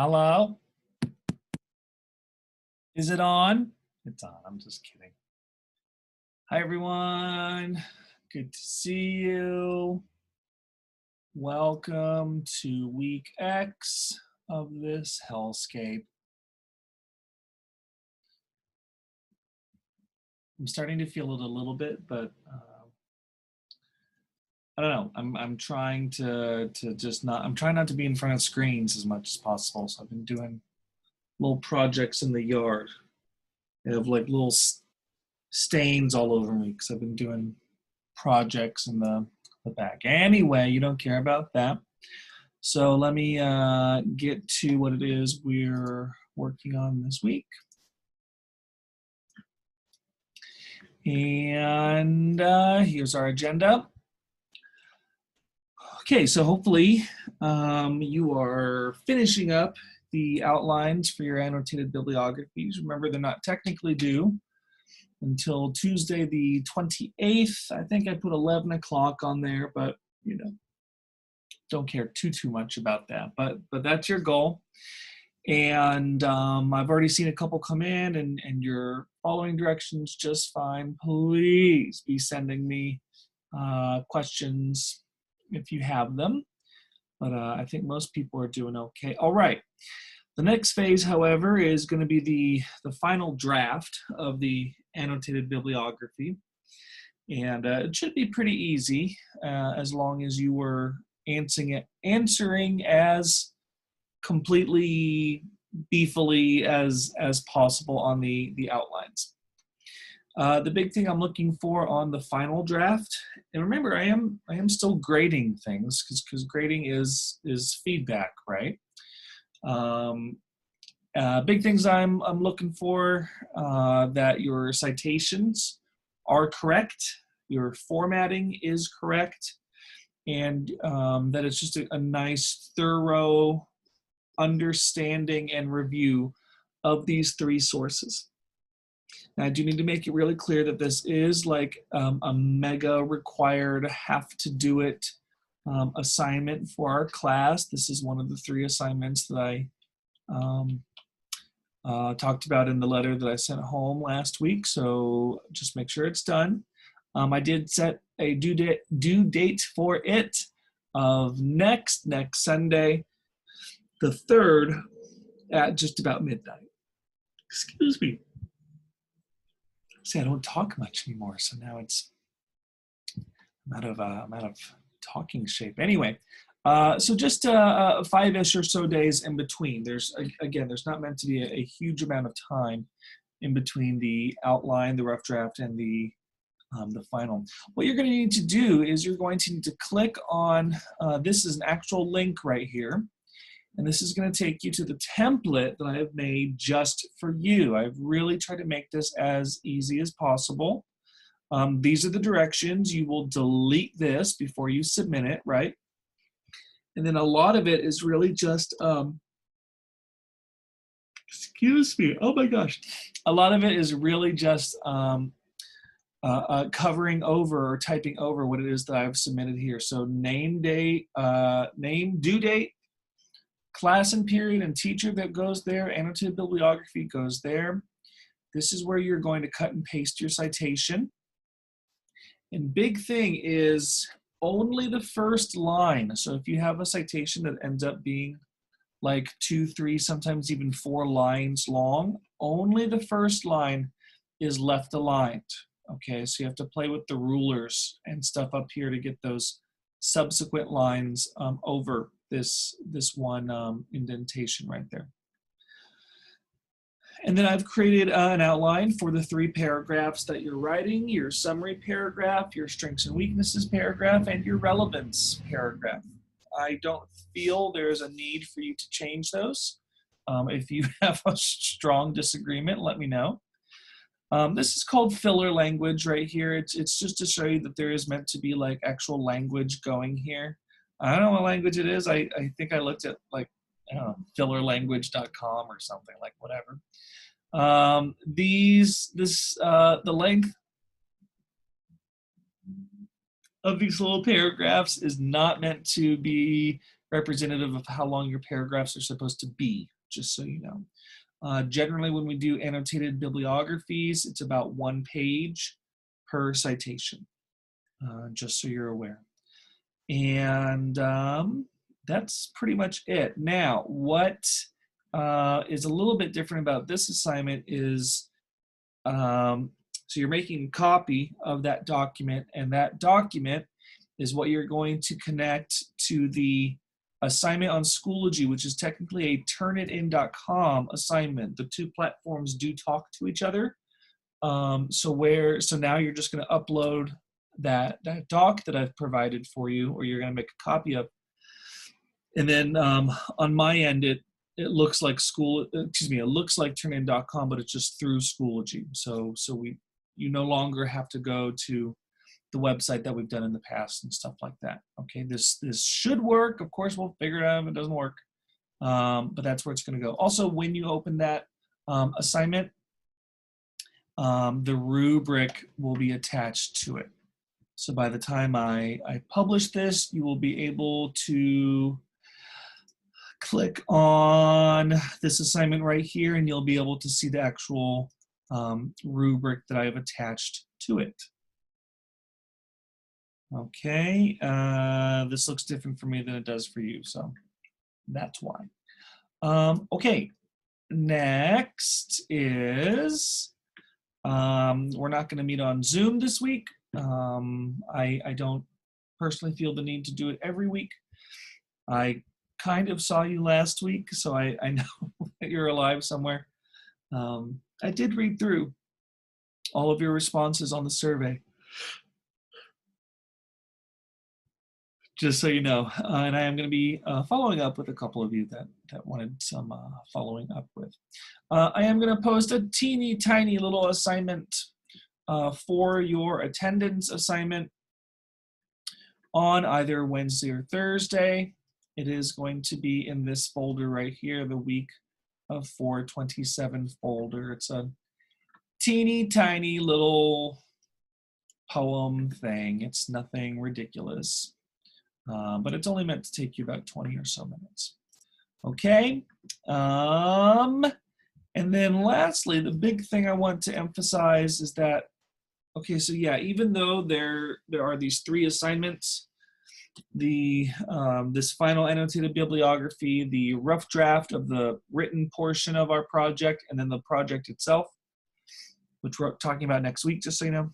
Hello? Is it on? It's on. I'm just kidding. Hi, everyone. Good to see you. Welcome to week X of this hellscape. I'm starting to feel it a little bit, but I don't know. I'm trying to just not. I'm trying not to be in front of screens as much as possible. So I've been doing little projects in the yard. I have like little stains all over me because I've been doing projects in the back. Anyway, you don't care about that. So let me get to what it is we're working on this week. And here's our agenda. Okay, so hopefully you are finishing up the outlines for your annotated bibliographies. Remember, they're not technically due until Tuesday the 28th. I think I put 11 o'clock on there, but you know, don't care too much about that. But that's your goal. And I've already seen a couple come in, and you're following directions just fine. Please be sending me questions if you have them. But I think most people are doing okay. All right. The next phase, however, is going to be the final draft of the annotated bibliography. And it should be pretty easy as long as you were answering as completely beefily as possible on the outlines. The big thing I'm looking for on the final draft, and remember, I am still grading things because grading is feedback, right? Big things I'm looking for that your citations are correct, your formatting is correct, and that it's just a nice, thorough understanding and review of these three sources. Now, I do need to make it really clear that this is like a mega required, have to do it assignment for our class. This is one of the 3 assignments that I talked about in the letter that I sent home last week. So just make sure it's done. I did set a due date for it of next Sunday, the 3rd at just about midnight. Excuse me. See, I don't talk much anymore, so now I'm out of talking shape. Anyway, so just 5-ish or so days in between. There's not meant to be a huge amount of time in between the outline, the rough draft, and the final. What you're going to need to do is you're going to need to click on, this is an actual link right here, and this is going to take you to the template that I have made just for you. I've really tried to make this as easy as possible. These are the directions. You will delete this before you submit it, right? And then a lot of it is really just, excuse me, oh my gosh. A lot of it is really just covering over or typing over what it is that I've submitted here. So name, date, name, due date, class and period and teacher that goes there, annotated bibliography goes there. This is where you're going to cut and paste your citation. And big thing is only the first line. So if you have a citation that ends up being like 2, 3, sometimes even 4 lines long, only the first line is left aligned. Okay, so you have to play with the rulers and stuff up here to get those subsequent lines over this one indentation right there. And then I've created an outline for the 3 paragraphs that you're writing, your summary paragraph, your strengths and weaknesses paragraph, and your relevance paragraph. I don't feel there's a need for you to change those. If you have a strong disagreement, let me know. This is called filler language right here. It's just to show you that there is meant to be like actual language going here. I don't know what language it is. I think I looked at like, I don't know, fillerlanguage.com or something, like whatever. The length of these little paragraphs is not meant to be representative of how long your paragraphs are supposed to be, just so you know. Generally, when we do annotated bibliographies, it's about 1 page per citation, just so you're aware. And that's pretty much it. Now, what is a little bit different about this assignment is, so you're making a copy of that document, and that document is what you're going to connect to the assignment on Schoology, which is technically a Turnitin.com assignment. The two platforms do talk to each other. So now you're just going to upload that doc that I've provided for you, or you're going to make a copy of. And then on my end, it looks like it looks like Turnitin.com, but it's just through Schoology. So you no longer have to go to the website that we've done in the past and stuff like that. Okay, this should work. Of course, we'll figure it out if it doesn't work, but that's where it's going to go. Also, when you open that assignment, the rubric will be attached to it. So by the time I publish this, you will be able to click on this assignment right here, and you'll be able to see the actual rubric that I have attached to it. Okay, this looks different for me than it does for you, so that's why. Okay, next is, we're not going to meet on Zoom this week. I don't personally feel the need to do it every week. I kind of saw you last week, so I know that you're alive somewhere. I did read through all of your responses on the survey, just so you know. And I am going to be following up with a couple of you that wanted some following up with. I am going to post a teeny tiny little assignment for your attendance assignment on either Wednesday or Thursday. It is going to be in this folder right here, the week of 427 folder. It's a teeny tiny little poem thing. It's nothing ridiculous, but it's only meant to take you about 20 or so minutes. Okay. And then lastly, the big thing I want to emphasize is that, okay, so yeah, even though there are these 3 assignments, this final annotated bibliography, the rough draft of the written portion of our project, and then the project itself, which we're talking about next week, just so you know.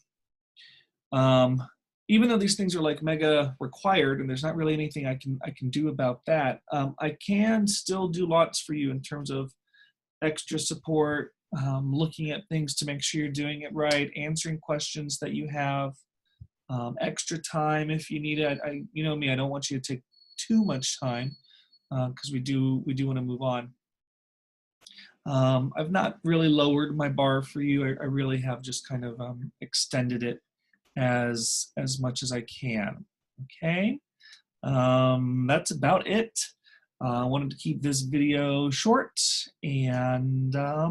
Even though these things are like mega required, and there's not really anything I can do about that, I can still do lots for you in terms of extra support, looking at things to make sure you're doing it right, answering questions that you have, extra time if you need it. You know me, I don't want you to take too much time because we do want to move on. I've not really lowered my bar for you. I really have just kind of extended it as much as I can. Okay, that's about it. I wanted to keep this video short, and I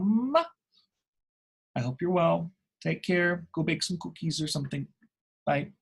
hope you're well. Take care. Go bake some cookies or something. Bye.